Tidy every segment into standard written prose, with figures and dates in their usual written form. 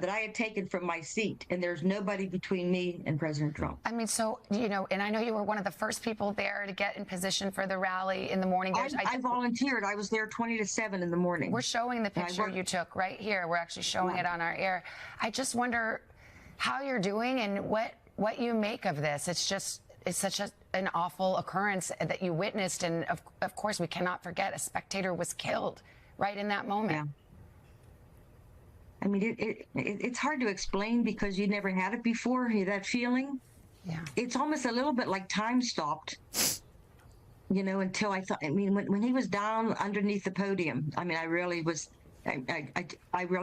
that I had taken from my seat, and there's nobody between me and President Trump. I mean, so, and I know you were one of the first people there to get in position for the rally in the morning. I volunteered. I was there 20 to 7 in the morning. We're showing the picture you took right here. We're actually showing it on our air. I just wonder how you're doing and what you make of this. It's such an awful occurrence that you witnessed. And of course, we cannot forget a spectator was killed right in that moment. Yeah. I mean, it's hard to explain because you never had it before, that feeling. Yeah. It's almost a little bit like time stopped, until I thought, when he was down underneath the podium, I really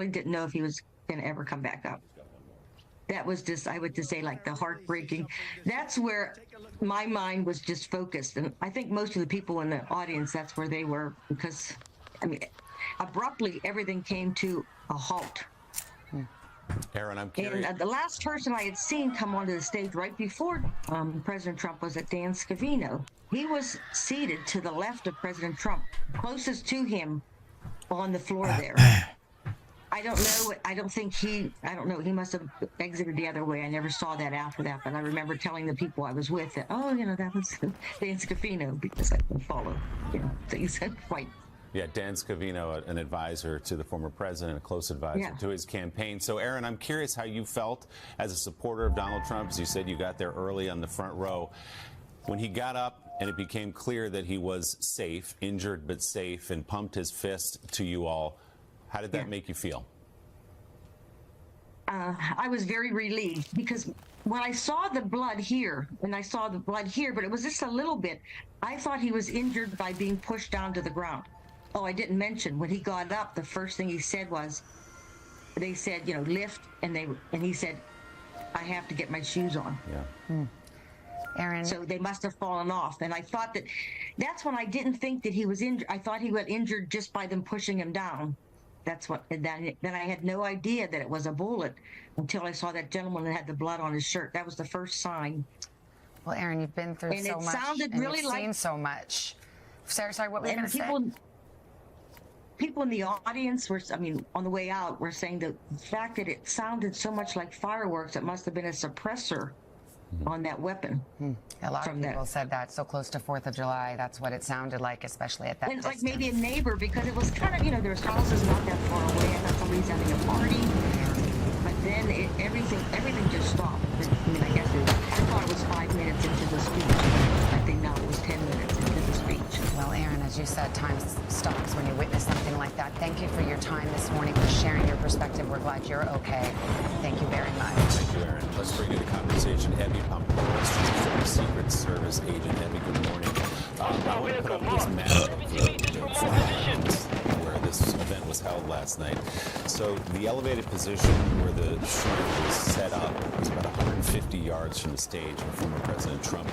didn't know if he was going to ever come back up. That was just, I would just say, like the heartbreaking. That's where my mind was just focused. And I think most of the people in the audience, that's where they were, because, abruptly, everything came to a halt. Aaron, I'm curious. And the last person I had seen come onto the stage right before President Trump was at Dan Scavino. He was seated to the left of President Trump, closest to him on the floor there. I don't know. I don't know. He must have exited the other way. I never saw that after that, but I remember telling the people I was with that, that was Dan Scavino, because I can follow, things quite. Yeah, Dan Scavino, an advisor to the former president, a close advisor to his campaign. So, Aaron, I'm curious how you felt as a supporter of Donald Trump. As you said, you got there early on the front row. When he got up and it became clear that he was safe, injured but safe, and pumped his fist to you all, how did that make you feel? I was very relieved, because when I saw the blood here, but it was just a little bit, I thought he was injured by being pushed down to the ground. Oh, I didn't mention, when he got up, the first thing he said was, they said, lift, and he said, I have to get my shoes on. Yeah. Aaron. So they must have fallen off. And I thought that's when I didn't think that he was injured. I thought he got injured just by them pushing him down. And then I had no idea that it was a bullet until I saw that gentleman that had the blood on his shirt. That was the first sign. Well, Aaron, you've been through so much. Sounded really you've seen so much. Sarah, sorry, what were you going to say? People in the audience were, on the way out, were saying the fact that it sounded so much like fireworks, it must have been a suppressor on that weapon. A lot of people said that. So close to 4th of July, that's what it sounded like, especially at that and distance. Like maybe a neighbor, because it was kind of, there's houses not that far away. I thought somebody's having a party. But then everything just stopped. I guess I thought it was 5 minutes into the speech. I think now it was 10 minutes into the speech. Well, Aaron, as you said, time stops when you witness something like that. Thank you for your time this morning, for sharing your perspective. We're glad you're okay. Thank you very much. Thank you, Aaron. Let's bring you the conversation. Emmy Pompeo, former Secret Service agent. Emmy, good morning. I want to put up this map of where this event was held last night. So the elevated position where the shooting was set up was about 150 yards from the stage where former President Trump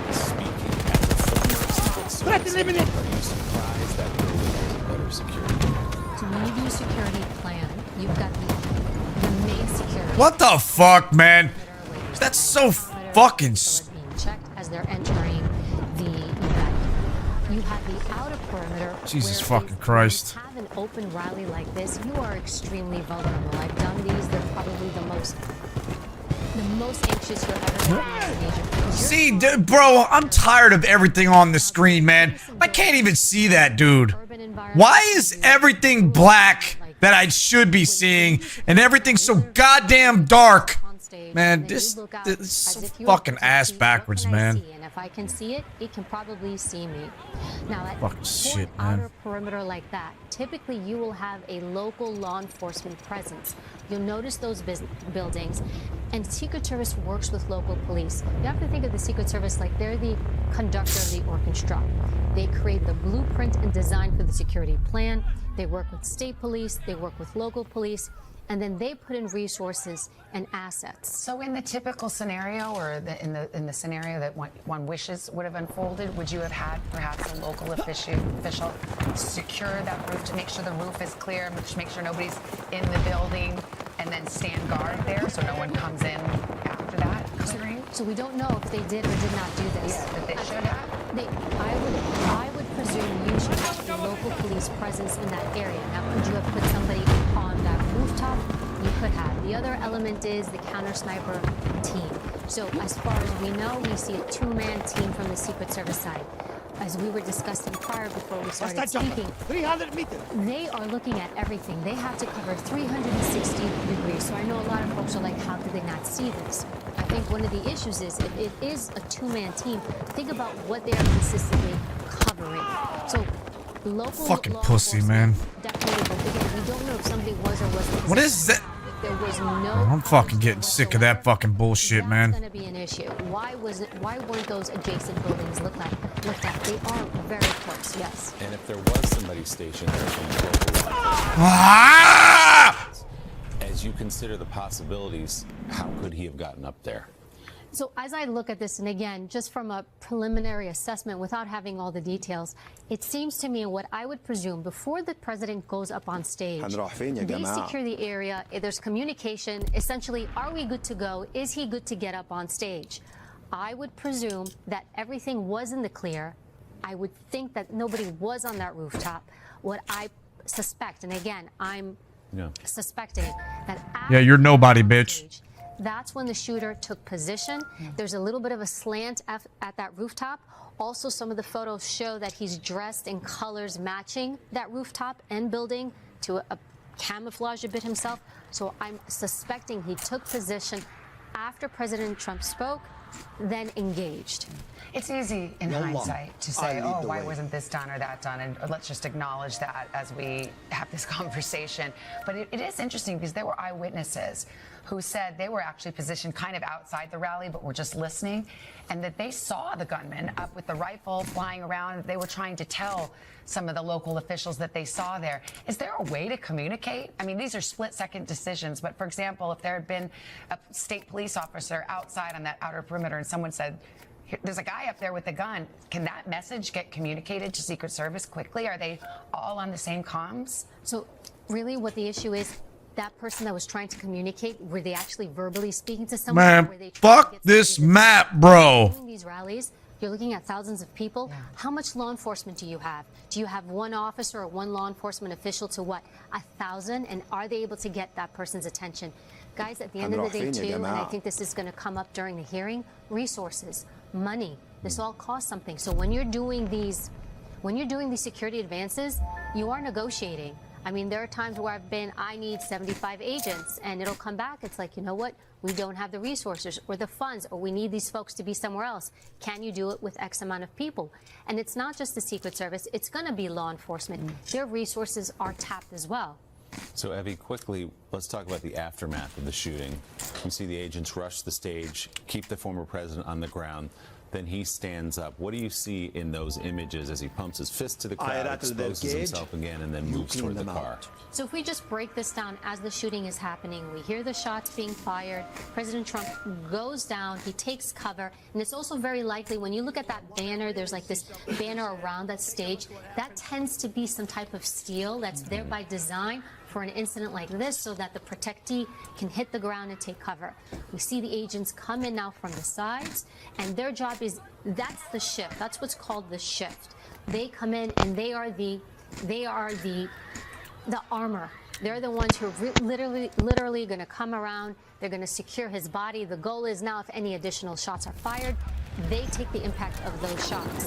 was speaking at the former Secret Service. Are you surprised that there was better security? So when you do a security plan, you've got the main security. What the fuck, man? That's so fucking being checked as they're entering the event. You have the outer perimeter. Jesus fucking Christ. When you have an open rally like this, you are extremely vulnerable. I've done these. They're probably the most anxious you're ever going to be as an agent. See, dude, bro, I'm tired of everything on the screen, man. I can't even see that, dude. Why is everything black that I should be seeing and everything so goddamn dark? Man, this is so fucking ass backwards, man. And if I can see it, it can probably see me. Now, at fucking shit, outer perimeter like that, typically you will have a local law enforcement presence. You'll notice those buildings, and Secret Service works with local police. You have to think of the Secret Service like they're the conductor of the orchestra. They create the blueprint and design for the security plan. They work with state police. They work with local police. And then they put in resources and assets. So in the typical scenario, or in the scenario that one wishes would have unfolded, would you have had perhaps a local official secure that roof to make sure the roof is clear, to make sure nobody's in the building, and then stand guard there so no one comes in after that clearing? So we don't know if they did or did not do this. Yeah, but they should have. I would presume you should have a local police presence in that area. Now, could you have put somebody on that rooftop? You could have. The other element is the counter sniper team. So as far as we know, we see a two-man team from the Secret Service side. As we were discussing prior before we started speaking, 300 meters. they are looking at everything. They have to cover 360 degrees. So I know a lot of folks are like, how did they not see this? I think one of the issues is if it is a two-man team, think about what they are consistently covering. So local Fucking law pussy, enforcement man. definitely, but again, we don't know if somebody was or wasn't. What is that? There was no. I'm fucking getting sick of that fucking bullshit, man. That's going to be an issue. Why weren't those adjacent buildings looked at? They are very close, yes. And if there was somebody stationed there from the local law Ah! as you consider the possibilities, how could he have gotten up there? So as I look at this, and again, just from a preliminary assessment without having all the details, it seems to me, and what I would presume, before the president goes up on stage, they secure the area, there's communication, essentially, are we good to go? Is he good to get up on stage? I would presume that everything was in the clear. I would think that nobody was on that rooftop. What I suspect, and again, I'm suspecting that Yeah, you're nobody, bitch. that's when the shooter took position. There's a little bit of a slant at that rooftop. Also, some of the photos show that he's dressed in colors matching that rooftop and building to camouflage a bit himself. So I'm suspecting he took position after President Trump spoke, then engaged. It's easy in hindsight to say, oh, why wasn't this done or that done? And let's just acknowledge that as we have this conversation. But it is interesting because there were eyewitnesses who said they were actually positioned kind of outside the rally, but were just listening, and that they saw the gunman up with the rifle flying around. They were trying to tell some of the local officials that they saw there. Is there a way to communicate? I mean, these are split-second decisions, but for example, if there had been a state police officer outside on that outer perimeter and someone said, there's a guy up there with a gun, can that message get communicated to Secret Service quickly? Are they all on the same comms? So really what the issue is, that person that was trying to communicate, were they actually verbally speaking to someone? Man, Were they trying to fuck get this somebody to- map, bro. Doing these rallies, you're looking at thousands of people. Yeah. How much law enforcement do you have? Do you have one officer or one law enforcement official to what? 1,000? And are they able to get that person's attention? Guys, at the end of the day, too, and I think this is going to come up during the hearing, resources, money, this all costs something. So when you're doing these security advances, you are negotiating. I mean, there are times where I need 75 agents, and it'll come back. It's like, you know what? We don't have the resources or the funds, or we need these folks to be somewhere else. Can you do it with X amount of people? And it's not just the Secret Service. It's going to be law enforcement. Their resources are tapped as well. So, Evie, quickly, let's talk about the aftermath of the shooting. We see the agents rush the stage, keep the former president on the ground. Then he stands up. What do you see in those images as he pumps his fist to the crowd, exposes himself again, and then moves toward the car? So if we just break this down, as the shooting is happening, we hear the shots being fired. President Trump goes down. He takes cover. And it's also very likely, when you look at that banner, there's like this banner around that stage. That tends to be some type of steel that's there by design for an incident like this, so that the protectee can hit the ground and take cover. We see the agents come in now from the sides, and their job is, that's the shift. That's what's called the shift. They come in and they are the armor. They're the ones who are literally going to come around. They're going to secure his body. The goal is now, if any additional shots are fired, they take the impact of those shots.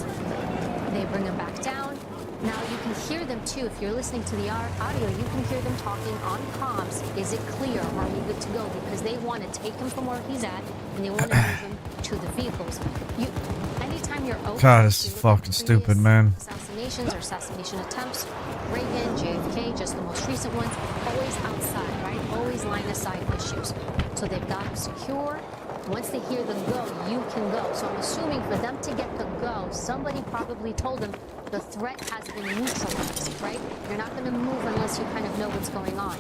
They bring him back down. Now you can hear them too. If you're listening to the audio, you can hear them talking on comms. Is it clear? Are we good to go? Because they want to take him from where he's at, and they want to move him to the vehicles. Anytime you're open, God, this is fucking stupid, man. Assassinations or assassination attempts, Reagan, JFK, just the most recent ones, always outside, right? Always line of sight issues. So they've got to secure. Once they hear the go, you can go. So I'm assuming for them to get the go, somebody probably told them the threat has been neutralized, right? You're not going to move unless you kind of know what's going on.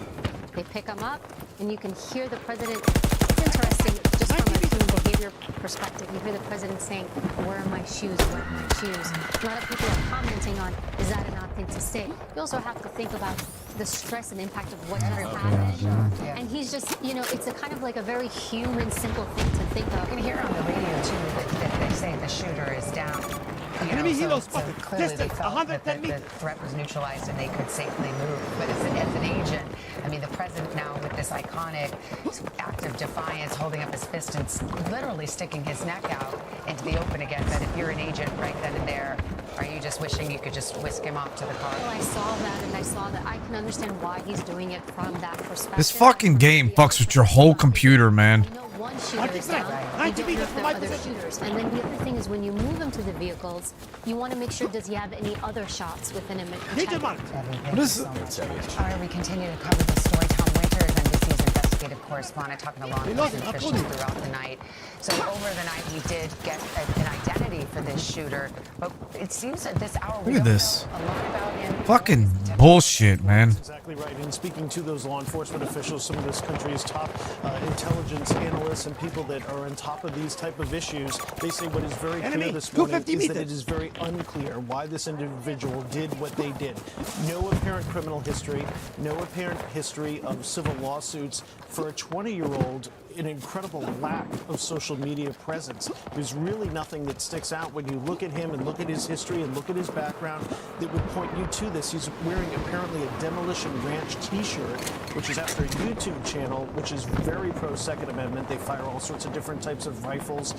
They pick them up, and you can hear the president. It's interesting, just from a human behavior perspective. You hear the president saying, where are my shoes? Where are my shoes? A lot of people are commenting on, is that an odd thing to say? You also have to think about the stress and impact of what just happened. Yeah. And he's just, you know, it's a kind of like a very human, simple thing to think of. You can hear on the radio, too, that they say the shooter is down. You Enemy know, helos so spotted. clearly they Distance felt that 110 the meters. threat was neutralized and they could safely move. But as an agent, I mean, the president now with this iconic act of defiance, holding up his fist and literally sticking his neck out into the open again. That if you're an agent right then and there, are you just wishing you could just whisk him off to the car? Well, I saw that, and I saw that. I can understand why he's doing it from that perspective. This fucking game fucks with your whole computer, man. You know, one shooter is down. You don't know if there are other shooters. And then the other thing is when you move him to the vehicles, you want to make sure, does he have any other shots within him? Major monitor. What is so much. All right, we continue to cover the story. Tom Winter is NBC's investigative correspondent talking to law enforcement officials throughout the night. So over the night, we did get an identity for this shooter, but it seems that this hour we Look at don't this. know a lot about him. Fucking bullshit, man. Exactly right. And speaking to those law enforcement officials, some of this country's top intelligence analysts and people that are on top of these type of issues, they say what is very clear this morning 250 is that meters. it is very unclear why this individual did what they did. No apparent criminal history, no apparent history of civil lawsuits. For a 20-year-old, an incredible lack of social media presence. There's really nothing that sticks out when you look at him and look at his history and look at his background that would point you to this. He's wearing apparently a Demolition Ranch t-shirt, which is after a YouTube channel, which is very pro-Second Amendment. They fire all sorts of different types of rifles.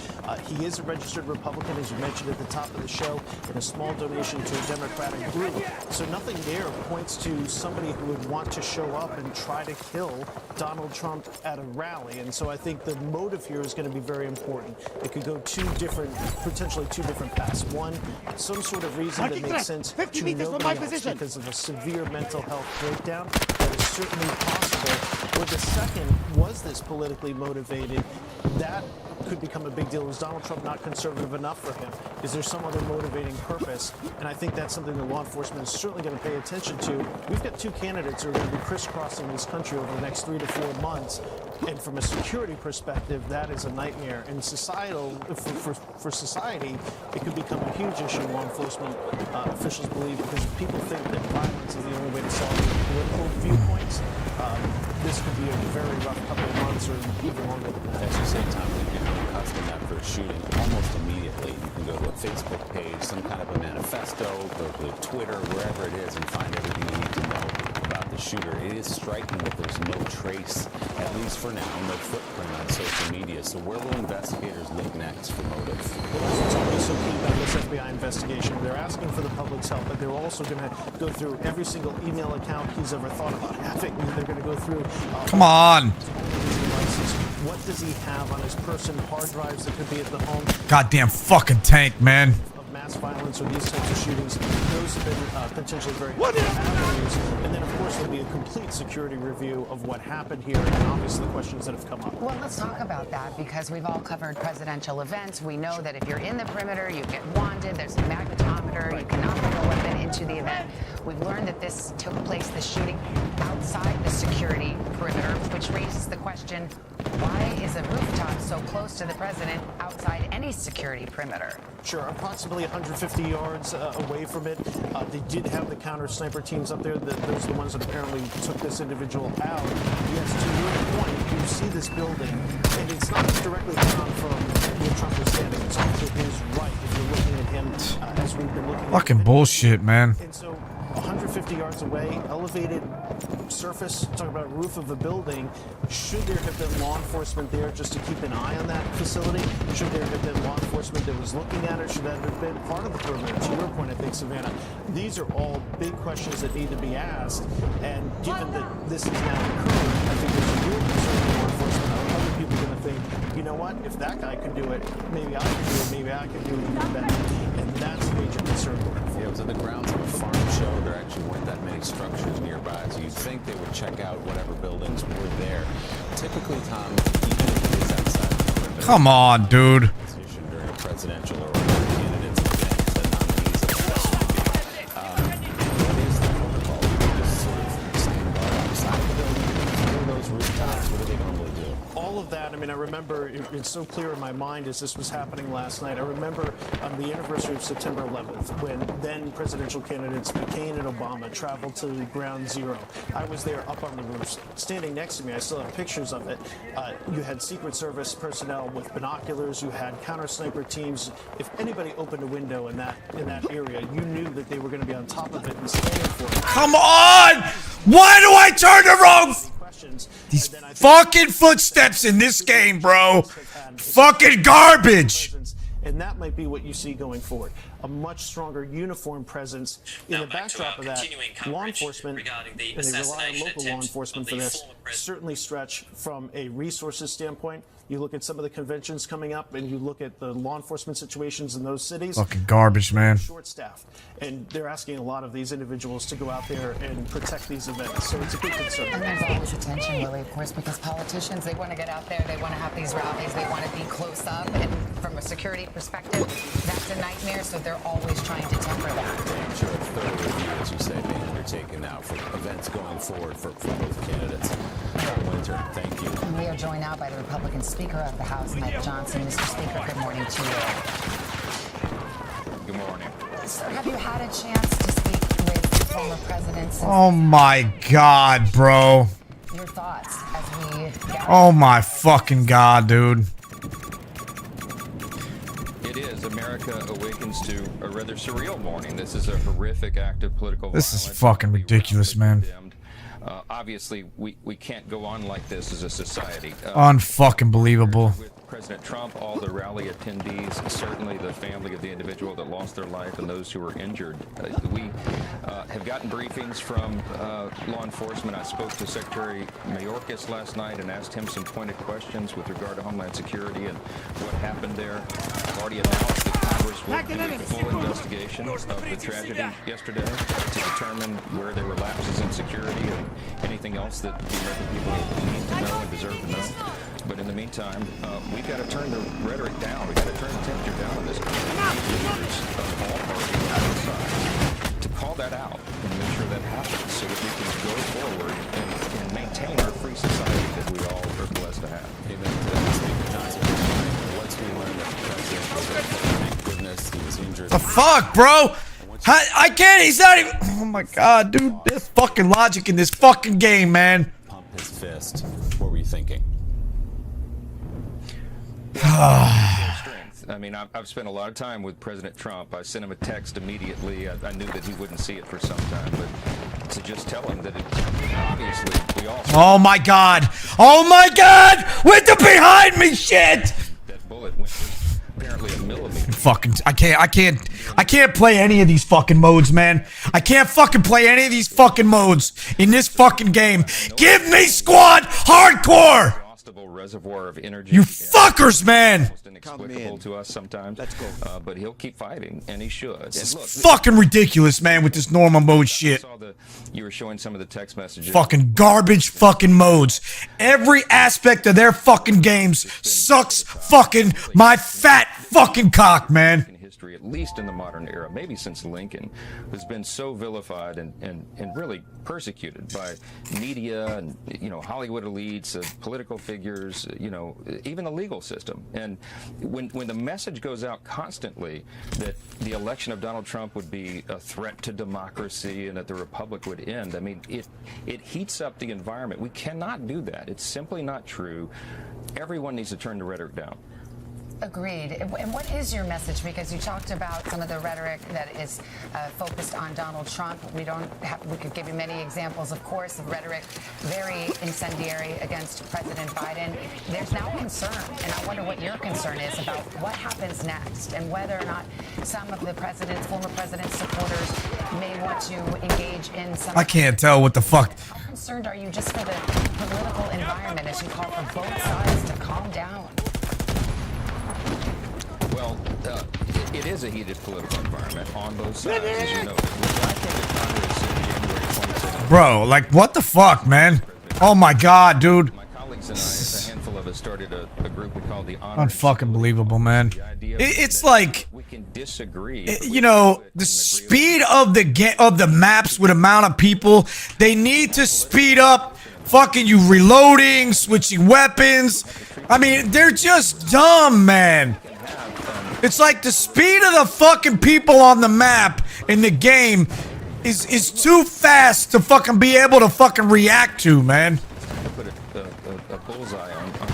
He is a registered Republican, as you mentioned at the top of the show, and a small donation to a Democratic group. So nothing there points to somebody who would want to show up and try to kill Donald Trump at a rally. And so I think the motive here is going to be very important. It could go potentially two different paths. One, some sort of reason that makes sense 50 to meters from my nobody else position. because of a severe mental health breakdown. That is certainly possible. Or the second, was this politically motivated? That could become a big deal. Was Donald Trump not conservative enough for him? Is there some other motivating purpose? And I think that's something that law enforcement is certainly going to pay attention to. We've got two candidates who are going to be crisscrossing this country over the next 3 to 4 months. And from a security perspective, that is a nightmare. And societal, for society, it could become a huge issue, law enforcement officials believe, because people think that violence is the only way to solve political viewpoints. This could be a very rough couple of months or even longer than that. As you say, Tom, we become accustomed after a shooting almost immediately. You can go to a Facebook page, some kind of a manifesto, go to Twitter, wherever it is, and find everything you need to know about the shooter. It is striking that there's no trace, at least for now, no footprint on social media. So where will investigators look next for motive? Well, that's what's always so key about this FBI investigation. They're asking for the public's help, but they're also going to go through every single email account he's ever thought about having. They're going to go through. Come on. What does he have on his person? Hard drives that could be at the home Goddamn fucking tank, man. of mass violence or these types of shootings. Those have been potentially very avenues. And then, of course, there'll be a complete security review of what happened here and obviously the questions that have come up. Well, let's talk about that because we've all covered presidential events. We know that if you're in the perimeter, you get wanted. There's a magnetometer. You cannot bring a weapon into the event. We've learned that this took place, the shooting, outside the security perimeter, which raises the question, why is a rooftop so close to the president outside any security perimeter? Sure, approximately 150 yards away from it. They did have the counter sniper teams up there. Those are the ones that apparently took this individual out. Yes, to your point, you see this building, and it's not directly down from where Trump was standing. It's off to his right if you're looking at him as we've been looking at Fucking him. bullshit, man. And so 150 yards away, elevated surface, talking about roof of a building. Should there have been law enforcement there just to keep an eye on that facility? Should there have been law enforcement that was looking at it? Should that have been part of the perimeter? To your point, I think, Savannah, these are all big questions that need to be asked. And given that this is now occurring, I think there's a real concern for law enforcement. Other people are going to think, you know what, if that guy can do it, maybe I can do it, maybe I can do it even better. And that's a major concern. Yeah, it was at the grounds of a farm show. There actually weren't that many structures nearby, so you'd think they would check out whatever buildings were there. Typically, Tom, even if it is outside the perimeter, Come on, dude. position during a presidential or a candidate's event, the nominees of the what is the protocol? Do you just sort of stand guard outside the building? What are those rooftops? What do they normally do? all of that, I mean, I remember, it's so clear in my mind as this was happening last night. I remember the anniversary of September 11th, when then presidential candidates McCain and Obama traveled to Ground Zero. I was there up on the roof. Standing next to me, I still have pictures of it. You had Secret Service personnel with binoculars. You had counter sniper teams. If anybody opened a window in that area, you knew that they were going to be on top of it and scanning for it. Come on! Why do I turn the wrong? These fucking footsteps in this game, bro. Fucking garbage. And that might be what you see going forward. A much stronger uniform presence. In the backdrop of that, law enforcement, and they rely on local law enforcement for this, certainly stretch from a resources standpoint. You look at some of the conventions coming up, and you look at the law enforcement situations in those cities. Fucking garbage, man. Short-staffed, and they're asking a lot of these individuals to go out there and protect these events. So it's a big concern. And there's always attention, Willie, of course, because politicians, they want to get out there, they want to have these rallies, they want to be close up, and from a security perspective, that's a nightmare, so they're always trying to temper that. I'm sure a thorough review, as you say, being undertaken now for events going forward for both candidates. Winter, thank you. And we are joined now by the Republican Speaker of the House, Mike Johnson. Mr. Speaker, good morning to you. Good morning. Sir, have you had a chance to speak with former presidents? Oh my God, bro. Your thoughts as we gather. Oh my fucking God, dude. It is. America awakens to a rather surreal morning. This is a horrific act of political violence. This is fucking ridiculous, man. Obviously, we can't go on like this as a society. Unfucking believable. With President Trump, all the rally attendees, certainly the family of the individual that lost their life and those who were injured. We have gotten briefings from law enforcement. I spoke to Secretary Mayorkas last night and asked him some pointed questions with regard to Homeland Security and what happened there. I've already announced that Congress will do a full investigation of the tragedy yesterday to determine where there were lapses in security and anything else that the American people need to know and deserve to know. But in the meantime, we've got to turn the rhetoric down. We've got to turn the temperature down in this country. Leaders of all parties, all sides, to call that out and make sure that happens so that we can go forward and maintain our free society that we all are blessed to have. Amen to that, Speaker Johnson. Once we learned that the president was thank goodness he was injured. The fuck, bro? I can't. He's not even. Oh my God, dude. There's fucking logic in this fucking game, man. Pump his fist. What were you thinking? Strength. I mean, I've spent a lot of time with President Trump. I sent him a text immediately. I knew that he wouldn't see it for some time, but to just tell him that obviously we all. Oh my God. Oh my God. With the behind me shit. That bullet went apparently a millimeter. Fucking. I can't play any of these fucking modes, man. I can't fucking play any of these fucking modes in this fucking game. Give me squad hardcore. Reservoir of energy. You fuckers, man. Almost inexplicable to us sometimes. Let's go. But he'll keep fighting, and he should. This is fucking ridiculous, man, with this normal mode shit. You were showing some of the text messages. Fucking garbage fucking modes. Every aspect of their fucking games sucks fucking my fat fucking cock, man. History, at least in the modern era, maybe since Lincoln, has been so vilified and really persecuted by media and Hollywood elites, political figures, even the legal system. And when the message goes out constantly that the election of Donald Trump would be a threat to democracy and that the republic would end, I mean, it heats up the environment. We cannot do that. It's simply not true. Everyone needs to turn the rhetoric down. Agreed. And what is your message? Because you talked about some of the rhetoric that is focused on Donald Trump. We could give you many examples, of course, of rhetoric very incendiary against President Biden. There's now concern, and I wonder what your concern is about what happens next and whether or not some of the former president's supporters may want to engage in some. I can't tell what the fuck. How concerned are you just for the political environment as you call for both sides to calm down? Well, it is a heated political environment on both sides, as you know. I think that Congress in January 2017. Bro, like, what the fuck, man? Oh my God, dude. My colleagues and I, a handful of us, started a group we call the Honor. Unfucking believable, man. It's like, we can disagree. The speed of the maps with amount of people, they need to speed up fucking you reloading, switching weapons. I mean, they're just dumb, man. It's like the speed of the fucking people on the map in the game is too fast to fucking be able to fucking react to, man. Put a bullseye on Trump.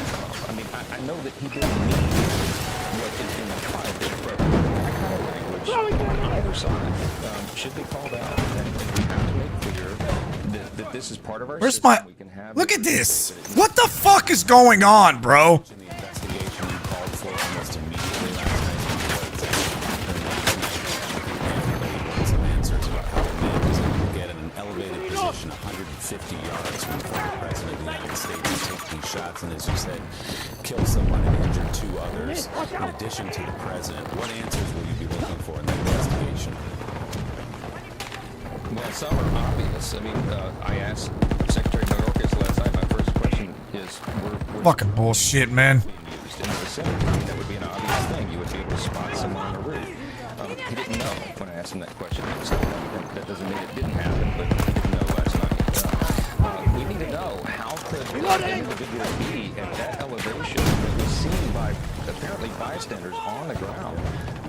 I mean, I know that he didn't mean what is in the private, but that kind of language on either side should be called out, and we have to make clear that this is part of our Where's system. my... We can have Look at this. What the fuck is going on, bro? The investigation you called for almost immediately last night. Some answers about how the man was able to get in an elevated position 150 yards from the former president of the United States and taking shots, and as you said, kill someone and injure 2 others. In addition to the president, what answers will you be looking for in that investigation? Well, some are obvious. I mean, I asked Secretary Mayorkas last night. My first question is, we're Fucking bullshit, man. being used in the vicinity. I mean, that would be an obvious thing. You would be able to spot someone on the roof. He didn't know when I asked him that question. So that doesn't mean it didn't happen, but he didn't know last night. We need to know how could an individual be at that elevation that was seen by apparently bystanders on the ground.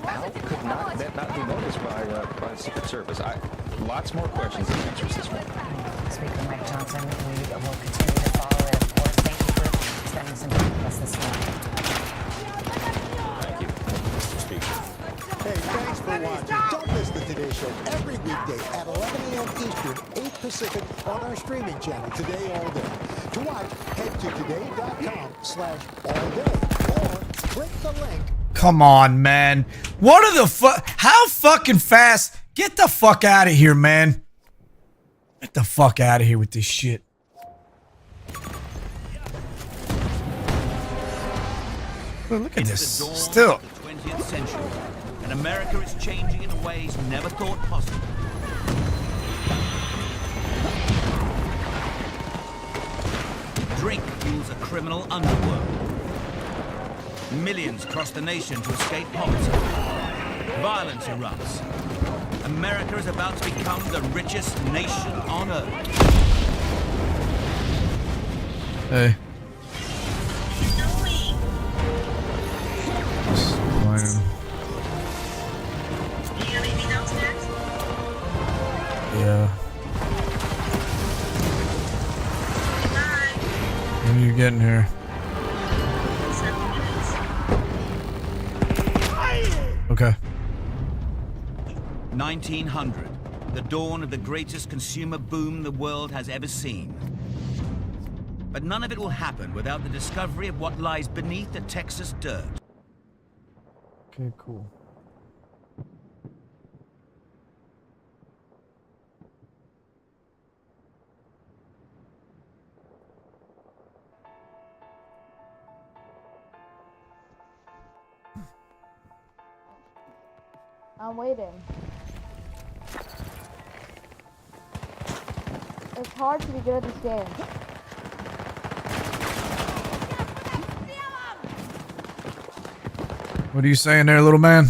How could that not be noticed by the Secret Service? Lots more questions than answers this morning. Speaker Mike Johnson, we will continue to follow it. Of course, thank you for spending some time with us this morning. Thank you, Mr. Speaker. Hey, thanks for watching. Don't miss the Today Show every weekday at 11 a.m. Eastern, 8 Pacific on our streaming channel, Today All Day. To watch, head to today.com/allday or click the link. Come on, man. What are the fuck? How fucking fast? Get the fuck out of here, man. Get the fuck out of here with this shit. Well, look at this. Still. 20th century, and America is changing in ways never thought possible. Drink fuels a criminal underworld. Millions cross the nation to escape poverty. Violence erupts. America is about to become the richest nation on earth. Hey. Yeah. When are you getting here? Okay. 1900, the dawn of the greatest consumer boom the world has ever seen. But none of it will happen without the discovery of what lies beneath the Texas dirt. Okay, cool. I'm waiting. It's hard to be good at this game. What are you saying there, little man?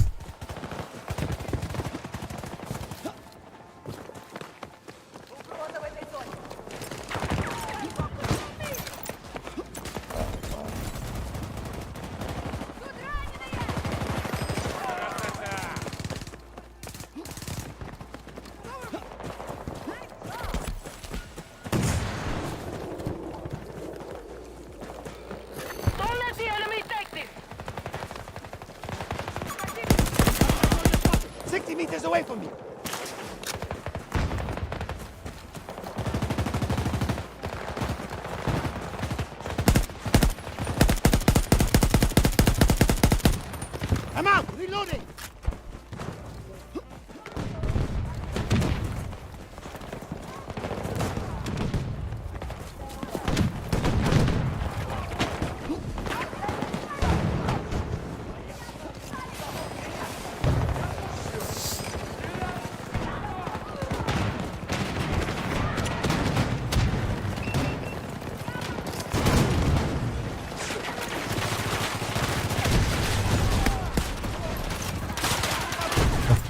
Don't let the enemy take this! 60 meters away from me. I'm out! Reloading!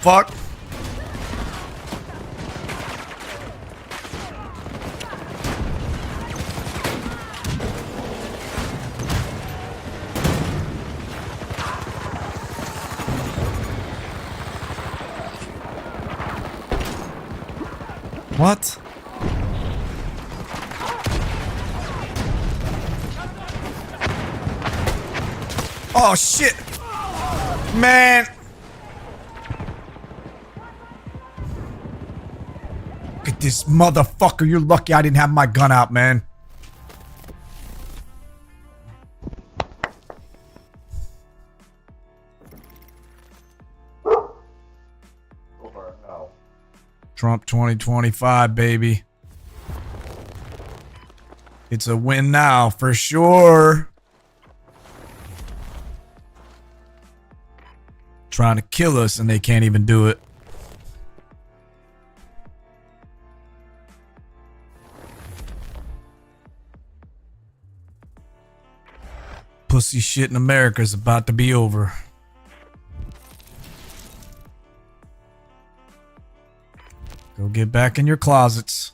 Fuck. What? Oh shit! Man! Look at this motherfucker. You're lucky I didn't have my gun out, man. Trump 2025, baby. It's a win now, for sure. Trying to kill us and they can't even do it. Pussy shit in America is about to be over. Go get back in your closets.